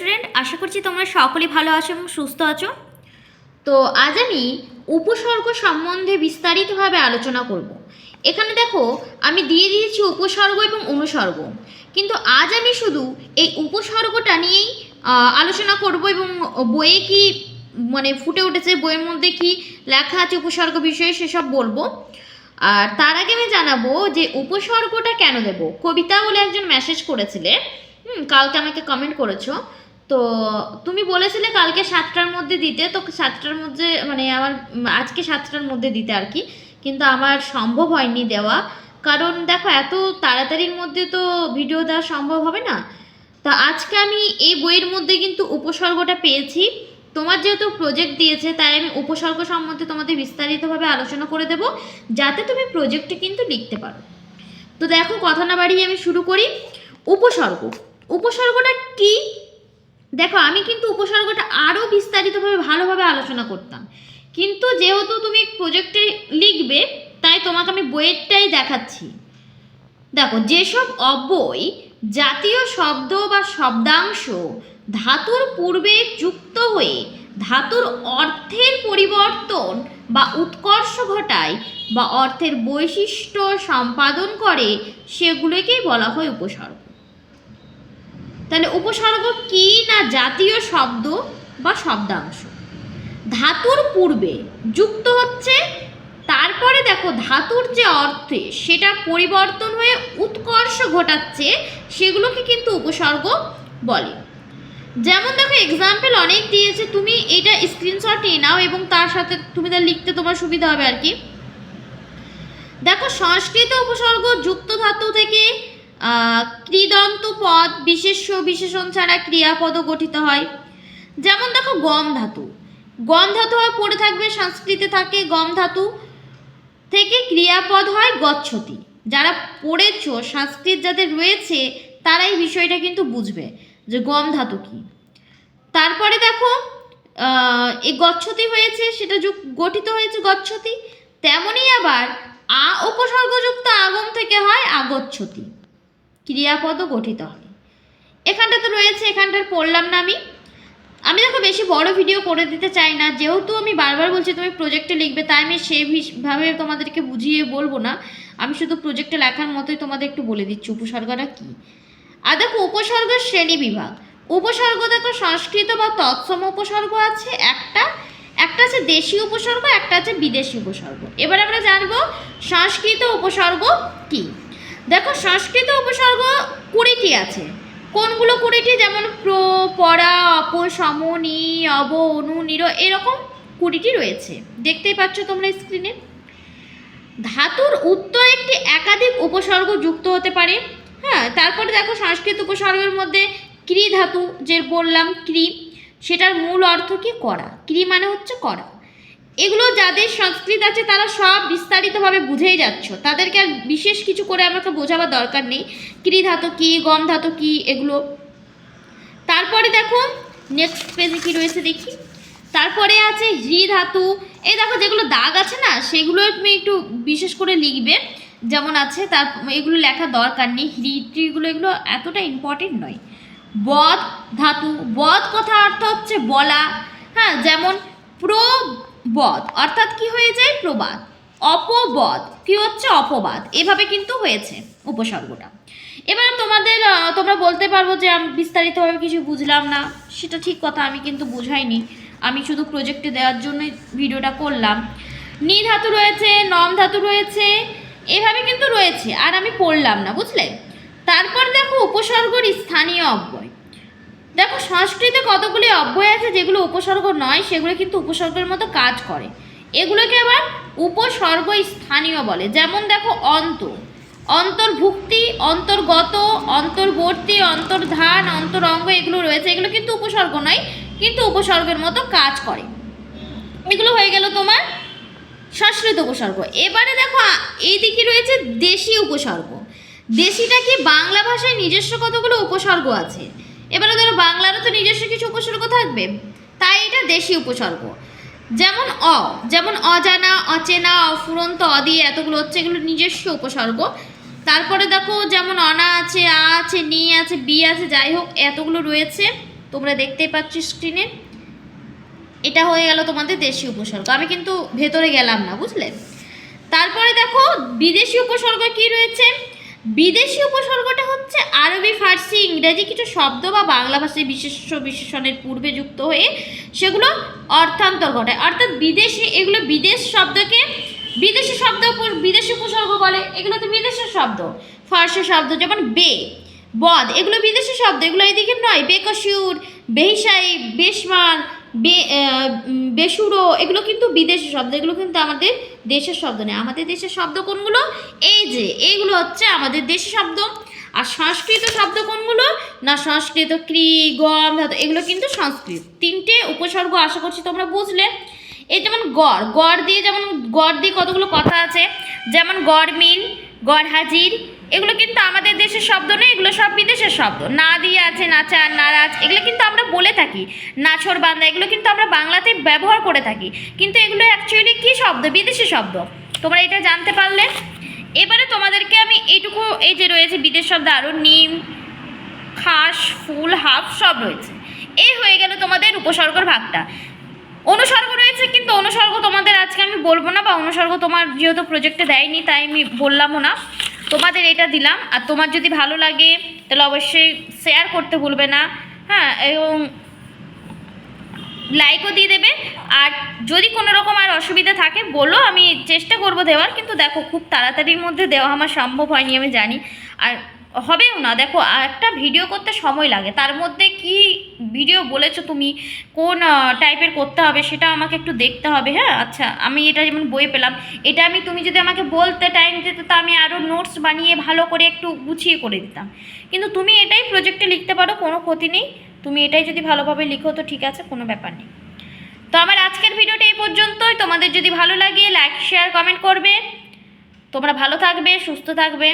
Student, আশা করছি তোমরা সকলেই ভালো আছো এবং সুস্থ আছো। তো আজ আমি উপসর্গ সম্বন্ধে বিস্তারিতভাবে আলোচনা করব। এখানে দেখো আমি দিয়ে দিয়েছি উপসর্গ এবং অনুসর্গ, কিন্তু আজ আমি শুধু এই উপসর্গটা নিয়েই আলোচনা করব এবং বইয়ে কি মানে ফুটে উঠেছে, বইয়ের মধ্যে কি লেখা আছে উপসর্গ বিষয়ে সেসব বলবো। আর তার আগে আমি জানাবো যে উপসর্গটা কেন দেব। কবিতা বলে একজন মেসেজ করেছিলে, কালকে আমাকে কমেন্ট করেছো। তো তুমি বলেছিলে কালকে 7টার মধ্যে দিতে, তো 7টার মধ্যে মানে আমার আজকে 7টার মধ্যে দিতে আর কি, কিন্তু আমার সম্ভব হয়নি দেওয়া। কারণ দেখো এত তাড়াতাড়ির মধ্যে তো ভিডিও দেওয়া সম্ভব হবে না। তা আজকে আমি এই বইয়ের মধ্যে কিন্তু উপসর্গটা পেয়েছি। তোমার যেহেতু প্রজেক্ট দিয়েছে তাই আমি উপসর্গ সম্বন্ধে তোমাদের বিস্তারিতভাবে আলোচনা করে দেব, যাতে তুমি প্রজেক্টে কিন্তু লিখতে পারো। তো দেখো কথা না বাড়িয়ে আমি শুরু করি। উপসর্গ, উপসর্গটা কি? দেখো আমি কিন্তু উপসর্গটা আরও বিস্তারিতভাবে ভালোভাবে আলোচনা করতাম, কিন্তু যেহেতু তুমি প্রজেক্টে লিখবে তাই তোমাকে আমি বইয়েরটাই দেখাচ্ছি। দেখো, যেসব অব্যয় জাতীয় শব্দ বা শব্দাংশ ধাতুর পূর্বে যুক্ত হয়ে ধাতুর অর্থের পরিবর্তন বা উৎকর্ষ ঘটায় বা অর্থের বৈশিষ্ট্য সম্পাদন করে সেগুলোকেই বলা হয় উপসর্গ। তাহলে উপসর্গ কি না জাতীয় শব্দ বা শব্দাংশ ধাতুর পূর্বে যুক্ত হচ্ছে, তারপরে দেখো ধাতুর যে অর্থে সেটা পরিবর্তন হয়ে উৎকর্ষ ঘটাচ্ছে, সেগুলোকে কিন্তু উপসর্গ বলে। যেমন দেখো এক্সাম্পল অনেক দিয়েছে, তুমি এটা স্ক্রিনশট নিয়ে নাও এবং তার সাথে তুমি তা লিখতে তোমার সুবিধা হবে আর কি। দেখো সংস্কৃত উপসর্গ যুক্ত ধাতু থেকে কৃদন্ত পদ বিশেষ্য বিশেষণ ছাড়া ক্রিয়াপদও গঠিত হয়। যেমন দেখো গম ধাতু, গম ধাতু হয় পড়ে থাকবে, সংস্কৃতে থাকে গম ধাতু থেকে ক্রিয়াপদ হয় গচ্ছতি। যারা পড়েছো সংস্কৃত যাদের রয়েছে তারা এই বিষয়টা কিন্তু বুঝবে যে গম ধাতু কি। তারপরে দেখো এই গচ্ছতি হয়েছে, সেটা গঠিত হয়েছে গচ্ছতি। তেমনই আবার উপসর্গযুক্ত আগম থেকে হয় আগচ্ছতি, ক্রিয়াপদও গঠিত হয়। এখানটা তো রয়েছে, এখানটার পড়লাম না আমি দেখো বেশি বড় ভিডিও করে দিতে চাই না, যেহেতু আমি বারবার বলছি তুমি প্রজেক্টে লিখবে, তাই আমি সেইভাবে তোমাদেরকে বুঝিয়ে বলবো না। আমি শুধু প্রজেক্টে লেখার মতোই তোমাদের একটু বলে দিচ্ছি উপসর্গটা কী। আর দেখো উপসর্গের শ্রেণী বিভাগ। উপসর্গ দেখো সংস্কৃত বা তৎসম উপসর্গ আছে একটা আছে দেশীয় উপসর্গ, একটা আছে বিদেশি উপসর্গ। এবার আমরা জানবো সংস্কৃত উপসর্গ কি। দেখো সংস্কৃত উপসর্গ 20টি আছে। কোনগুলো 20টি? যেমন প্র, পরা, অপ, সম, নি, অব, অনু, নির, এরকম 20টি রয়েছে, দেখতেই পাচ্ছ তোমরা স্ক্রিনে। ধাতুর উত্তর একটি একাধিক উপসর্গ যুক্ত হতে পারে। হ্যাঁ, তারপরে দেখো সংস্কৃত উপসর্গের মধ্যে ক্রি ধাতু যে বললাম ক্রি, সেটার মূল অর্থ কি? করা। ক্রি মানে হচ্ছে করা। এগুলো যাদের সংস্কৃত আছে তারা সব বিস্তারিতভাবে বুঝেই যাচ্ছ, তাদেরকে আর বিশেষ কিছু করে আমাকে বোঝাবার দরকার নেই। ক্রি ধাতু কি, গম ধাতু কি, এগুলো। তারপরে দেখো নেক্সট পেজে কি রয়েছে দেখি। তারপরে আছে হ্রি ধাতু। এই দেখো যেগুলো দাগ আছে না, সেগুলো তুমি একটু বিশেষ করে লিখবে, যেমন আছে তার এগুলো লেখার দরকার নেই। হ্রি ট্রিগুলো এগুলো এতটা ইম্পর্টেন্ট নয়। বদ ধাতু, বদ কথা অর্থ হচ্ছে বলা। হ্যাঁ, যেমন প্রবদ অর্থাৎ কি হয়ে যায়? প্রবাদ। অপবদ কি হচ্ছে? অপবাদ। এভাবে কিন্তু হয়েছে উপসর্গটা। এবার তোমরা বলতে পারবো যে আমি বিস্তারিতভাবে কিছু বুঝলাম না, সেটা ঠিক কথা, আমি কিন্তু বুঝাইনি, আমি শুধু প্রজেক্টে দেওয়ার জন্যই ভিডিওটা করলাম। নি ধাতু রয়েছে, নম ধাতু রয়েছে, এভাবে কিন্তু রয়েছে, আর আমি পড়লাম না, বুঝলে। তারপর দেখো উপসর্গর স্থানীয় অব্যয়। দেখো সংস্কৃতে কতগুলি অব্যয় আছে যেগুলো উপসর্গ নয়, সেগুলো কিন্তু উপসর্গের মতো কাজ করে, এগুলোকে আবার উপসর্গ স্থানীয় বলে। যেমন দেখো অন্ত, অন্তর্ভুক্তি, অন্তর্গত, অন্তর্বর্তী, অন্তর্ধান, অন্তরঙ্গ, এগুলো রয়েছে, এগুলো কিন্তু উপসর্গ নয়, কিন্তু উপসর্গের মতো কাজ করে। এগুলো হয়ে গেল তোমার সংস্কৃত উপসর্গ। এবারে দেখো এই দিকে রয়েছে দেশি উপসর্গ। দেশিটা কি? বাংলা ভাষায় নিজস্ব কতগুলো উপসর্গ আছে। এবারে ধরো বাংলারও তো নিজস্ব কিছু উপসর্গ থাকবে, তাই এটা দেশি উপসর্গ। যেমন যেমন অজানা, অচেনা, অফুরন্ত, অদি, এতগুলো হচ্ছে এগুলো নিজস্ব উপসর্গ। তারপরে দেখো যেমন অনা আছে, আ আছে, নি আছে, বি আছে, যাই হোক এতগুলো রয়েছে। তোমরা দেখতেই পাচ্ছ স্ক্রিনে। এটা হয়ে গেল তোমাদের দেশি উপসর্গ। আমি কিন্তু ভেতরে গেলাম না, বুঝলে। তারপরে দেখো বিদেশি উপসর্গ কি রয়েছে। বিদেশি উপসর্গটা হচ্ছে আরবি, ফার্সি, ইংরেজি কিছু শব্দ বা বাংলা ভাষায় বিশেষ্য বিশেষণের পূর্বে যুক্ত হয়ে সেগুলো অর্থান্তর ঘটায়। অর্থাৎ বিদেশি, এগুলো বিদেশ শব্দকে বিদেশি শব্দ বিদেশি উপসর্গ বলে। এগুলো তো বিদেশের শব্দ। ফার্সি শব্দ যেমন বে, বদ, এগুলো বিদেশি শব্দ, এগুলো এদিকে নয়। বেকসুর, বেহিসাই, বেশমান, বেসুরো, এগুলো কিন্তু বিদেশি শব্দ, এগুলো কিন্তু আমাদের দেশের শব্দ নেই। আমাদের দেশের শব্দ কোনগুলো, এই যে এইগুলো হচ্ছে আমাদের দেশি শব্দ। আর সংস্কৃত শব্দ কোনগুলো না, সংস্কৃত, ক্রি, গম, ধাতু, এগুলো কিন্তু সংস্কৃত। তিনটে উপসর্গ আশা করছি তোমরা বুঝলে। এই যেমন গড়, গড় দিয়ে যেমন গড় দিয়ে কতগুলো কথা আছে, যেমন গড় মিল, গড় হাজির, এগুলো কিন্তু আমাদের দেশের শব্দ নয়, এগুলো সব বিদেশের শব্দ। না দিয়ে আছে নাচার, নারাজ, এগুলো কিন্তু আমরা বলে থাকি। নাছর বান্দা, এগুলো কিন্তু আমরা বাংলাতে ব্যবহার করে থাকি, কিন্তু এগুলো অ্যাকচুয়ালি কী শব্দ, বিদেশি শব্দ। তোমরা এটা জানতে পারলে। এবারে তোমাদেরকে আমি এইটুকু, এই যে রয়েছে বিদেশ শব্দ আরও নিম, খাস, ফুল, হাফ সব রয়েছে। এই হয়ে গেল তোমাদের উপসর্গের ভাগটা। অনুসর্গ রয়েছে, কিন্তু অনুসর্গ তোমাদের আজকে আমি বলবো না, বা অনুসর্গ তোমার যেহেতু প্রজেক্টে দেয়নি তাই আমি বললামও না। তোমাদের এটা দিলাম। আর তোমার যদি ভালো লাগে তাহলে অবশ্যই শেয়ার করতে ভুলবে না, হ্যাঁ, এবং লাইকও দিয়ে দেবে। আর যদি কোনো রকম আর অসুবিধা থাকে বলো, আমি চেষ্টা করব দেওয়ার। কিন্তু দেখো খুব তাড়াতাড়ির মধ্যে দেওয়া আমার সম্ভব হয়নি, আমি জানি, আর হবেও না। দেখো একটা ভিডিও করতে সময় লাগে, তার মধ্যে কি ভিডিও বলেছো তুমি, কোন টাইপের করতে হবে সেটা আমাকে একটু দেখতে হবে। হ্যাঁ, আচ্ছা, আমি এটা যেমন বই পেলাম, এটা আমি, তুমি যদি আমাকে বলতে টাইম দিতে, তা আমি আরও নোটস বানিয়ে ভালো করে একটু গুছিয়ে করে দিতাম। কিন্তু তুমি এটাই প্রজেক্টে লিখতে পারো, কোনো ক্ষতি নেই। তুমি এটাই যদি ভালোভাবে লিখো তো ঠিক আছে, কোনো ব্যাপার নেই। তো আমার আজকের ভিডিওটা এই পর্যন্তই। তোমাদের যদি ভালো লাগে লাইক, শেয়ার, কমেন্ট করবে। তোমরা ভালো থাকবে, সুস্থ থাকবে।